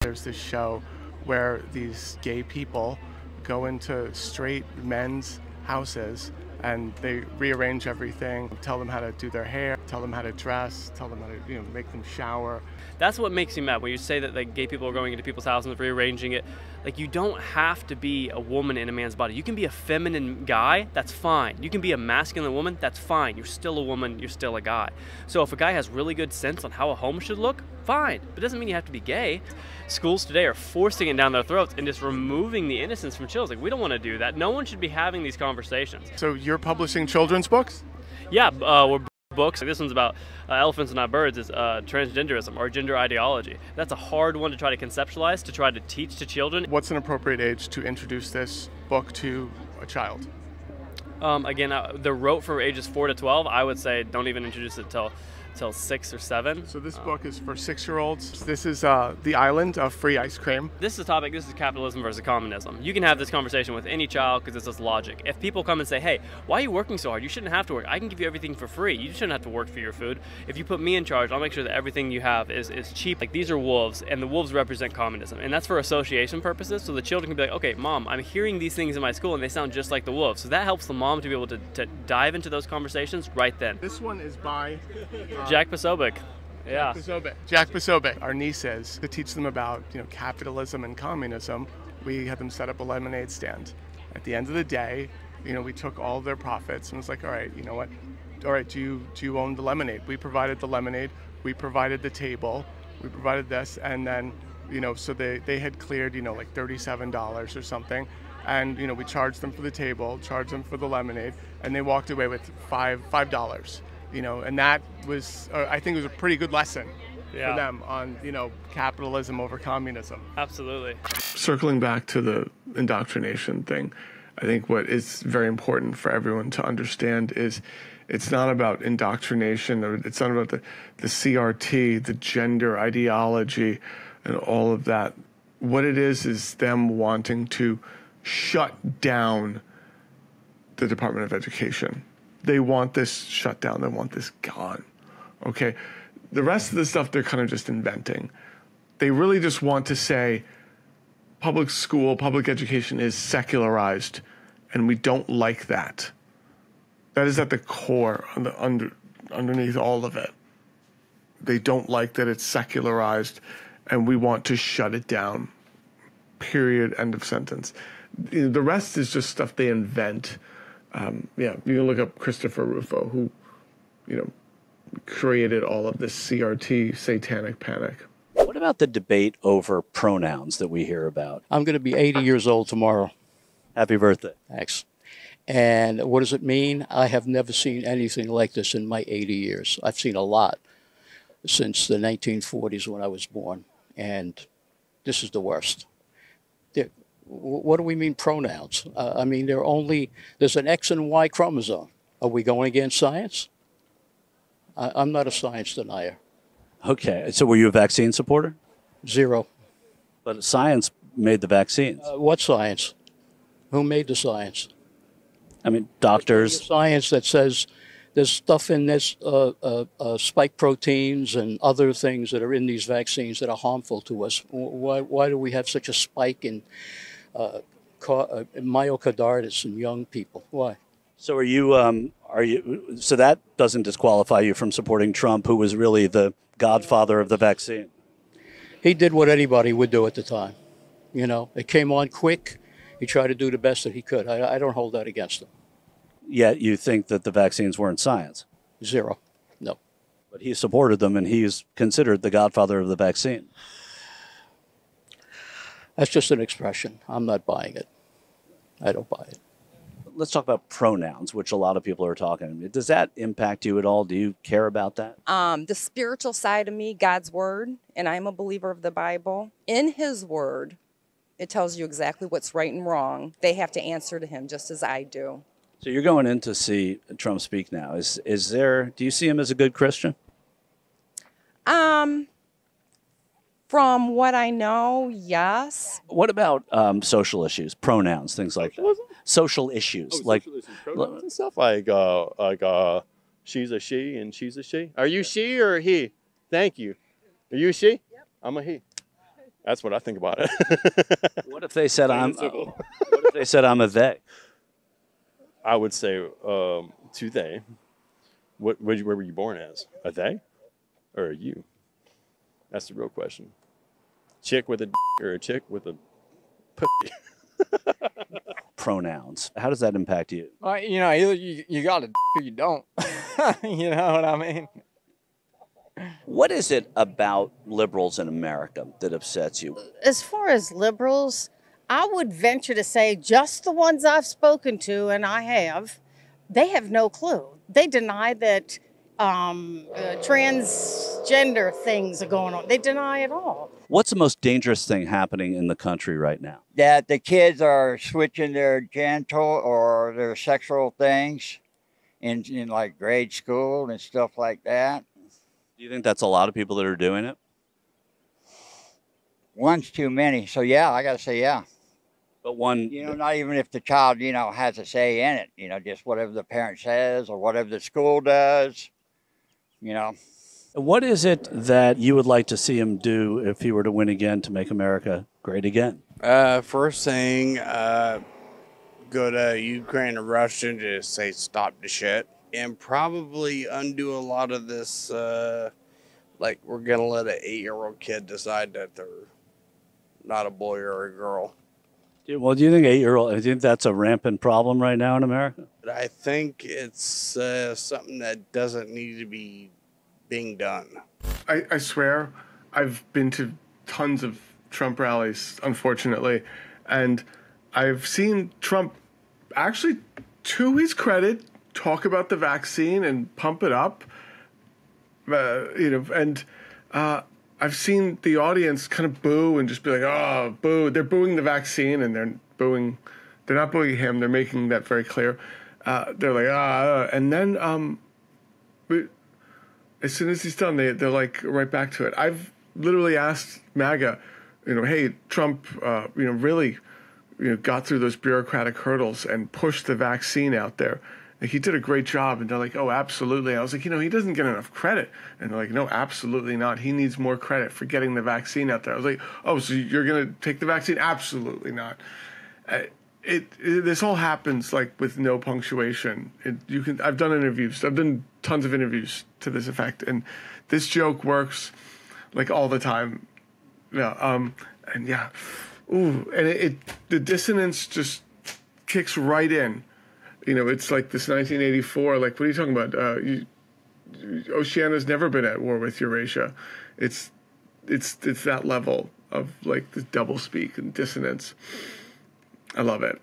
There's this show where these gay people go into straight men's houses and they rearrange everything, tell them how to do their hair, tell them how to dress, tell them how to, make them shower. That's what makes me mad when you say that like gay people are going into people's houses and rearranging it. Like, you don't have to be a woman in a man's body. You can be a feminine guy, that's fine. You can be a masculine woman, that's fine. You're still a woman, you're still a guy. So if a guy has really good sense on how a home should look, fine. But it doesn't mean you have to be gay. Schools today are forcing it down their throats and just removing the innocence from children. Like, we don't want to do that. No one should be having these conversations. So you're publishing children's books? Yeah, we're books. This one's about elephants and not birds. Is transgenderism or gender ideology. That's a hard one to try to conceptualize, to try to teach to children. What's an appropriate age to introduce this book to a child? Again, the rote for ages 4 to 12, I would say don't even introduce it till 6 or 7. So this book is for 6-year-olds. This is the island of free ice cream. This is a topic, this is capitalism versus communism. You can have this conversation with any child because it's just logic. If people come and say, hey, why are you working so hard? You shouldn't have to work. I can give you everything for free. You shouldn't have to work for your food. If you put me in charge, I'll make sure that everything you have is cheap. Like, these are wolves, and the wolves represent communism. And that's for association purposes, so the children can be like, okay, mom, I'm hearing these things in my school and they sound just like the wolves. So that helps the mom to be able to dive into those conversations right then. This one is by Jack Posobiec. Yeah. Jack Posobiec. Our nieces, to teach them about capitalism and communism, we had them set up a lemonade stand. At the end of the day, we took all their profits and was like, all right, you know what? All right, do you own the lemonade? We provided the lemonade, we provided the table, we provided this, and then so they had cleared like $37 or something, and we charged them for the table, charged them for the lemonade, and they walked away with $5. And that was, I think it was a pretty good lesson for them on, capitalism over communism. Absolutely. Circling back to the indoctrination thing, I think what is very important for everyone to understand is it's not about indoctrination, or it's not about the CRT, the gender ideology, and all of that. What it is them wanting to shut down the Department of Education. They want this shut down. They want this gone. Okay? The rest of the stuff they're kind of just inventing. They really just want to say public school, public education is secularized, and we don't like that. That is at the core, underneath all of it. They don't like that it's secularized, and we want to shut it down. Period. End of sentence. The rest is just stuff they invent. You can look up Christopher Rufo, who, created all of this CRT satanic panic. What about the debate over pronouns that we hear about? I'm going to be 80 years old tomorrow. Happy birthday. Thanks. And what does it mean? I have never seen anything like this in my 80 years. I've seen a lot since the 1940s when I was born, and this is the worst. What do we mean pronouns? I mean, there's an X and Y chromosome. Are we going against science? I'm not a science denier. Okay, so were you a vaccine supporter? Zero. But science made the vaccines. What science? Who made the science? I mean, doctors. Science that says there's stuff in this, spike proteins and other things that are in these vaccines that are harmful to us. Why do we have such a spike in myocarditis in young people? Why? So so that doesn't disqualify you from supporting Trump, who was really the godfather of the vaccine? He did what anybody would do at the time. It came on quick. He tried to do the best that he could. I don't hold that against him. Yet you think that the vaccines weren't science? Zero. No. But he supported them, and he's considered the godfather of the vaccine. That's just an expression. I'm not buying it. I don't buy it. Let's talk about pronouns, which a lot of people are talking. Does that impact you at all? Do you care about that? The spiritual side of me, God's word, and I'm a believer of the Bible. In his word, it tells you exactly what's right and wrong. They have to answer to him just as I do. So you're going in to see Trump speak now. Do you see him as a good Christian? From what I know, yes. What about social issues, pronouns, things like that? Social issues, like pronouns and stuff like she's a she and she's a she. Are you she or he? Thank you. Are you a she? Yep. I'm a he. That's what I think about it. What if they said I'm? Simple. What if they said I'm a they? I would say to they. Where were you born as? A they or a you? That's the real question. Chick with a d or a chick with a pussy? Pronouns. How does that impact you? You know, either you got it or you don't. You know what I mean? What is it about liberals in America that upsets you? As far as liberals, I would venture to say just the ones I've spoken to, and I have, they have no clue. They deny that transgender things are going on. They deny it all. What's the most dangerous thing happening in the country right now? That the kids are switching their genital or their sexual things in like grade school and stuff like that. Do you think that's a lot of people that are doing it? One's too many. So yeah, I got to say yeah. But one, You know, not even if the child, you know, has a say in it, you know, just whatever the parent says or whatever the school does, you know. what is it that you would like to see him do if he were to win again to make America great again? First thing, go to Ukraine and Russia and just say stop the shit. And probably undo a lot of this, like we're going to let an 8-year-old kid decide that they're not a boy or a girl. Well, do you think 8-year-old? I think that's a rampant problem right now in America. But I think it's something that doesn't need to be being done. I swear, I've been to tons of Trump rallies, unfortunately, and I've seen Trump actually, to his credit, talk about the vaccine and pump it up. And I've seen the audience kind of boo and just be like, "Oh, boo!" They're booing the vaccine and they're not booing him. They're making that very clear. They're like, and then as soon as he's done, they're like right back to it. I've literally asked MAGA, hey, Trump, really, got through those bureaucratic hurdles and pushed the vaccine out there. Like, he did a great job. And they're like, oh, absolutely. I was like, he doesn't get enough credit. And they're like, no, absolutely not. He needs more credit for getting the vaccine out there. I was like, oh, so you're going to take the vaccine? Absolutely not. This all happens like with no punctuation. I've done interviews. I've done tons of interviews to this effect. And this joke works like all the time. Yeah. And yeah. Ooh. And the dissonance just kicks right in. It's like this 1984, like, what are you talking about? Oceania's never been at war with Eurasia. It's that level of, like, the doublespeak and dissonance. I love it.